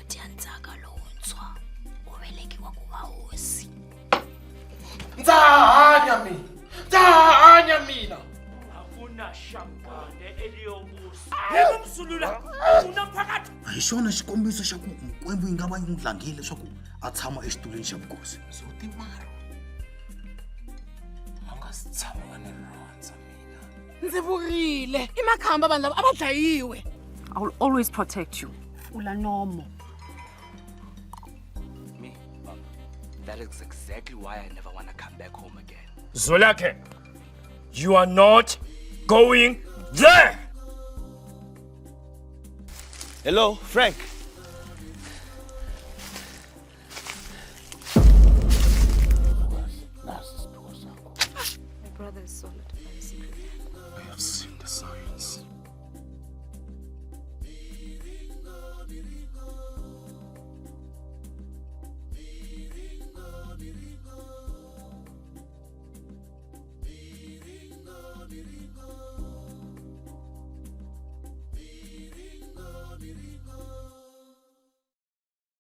indodana yanzaka lontswa ubelekiwa kubahosi. Ndahanya mina. Akuna shambane eliyobusa. Umsulula unaphakathi. Hixona xikombiso xa ku Nkwembu yi nga va yi n'wi langile leswaku a tshama exitulweni xa vukosi. Zotimara. Anga si tshama ni rhandza mina. Ndzi vurile i makhamba vanhu lava a va dlayiwe. I will always protect you. Ulanomo. Me? That is exactly why I never want to come back home again. Zolake, you are not going there. Hello, Frank.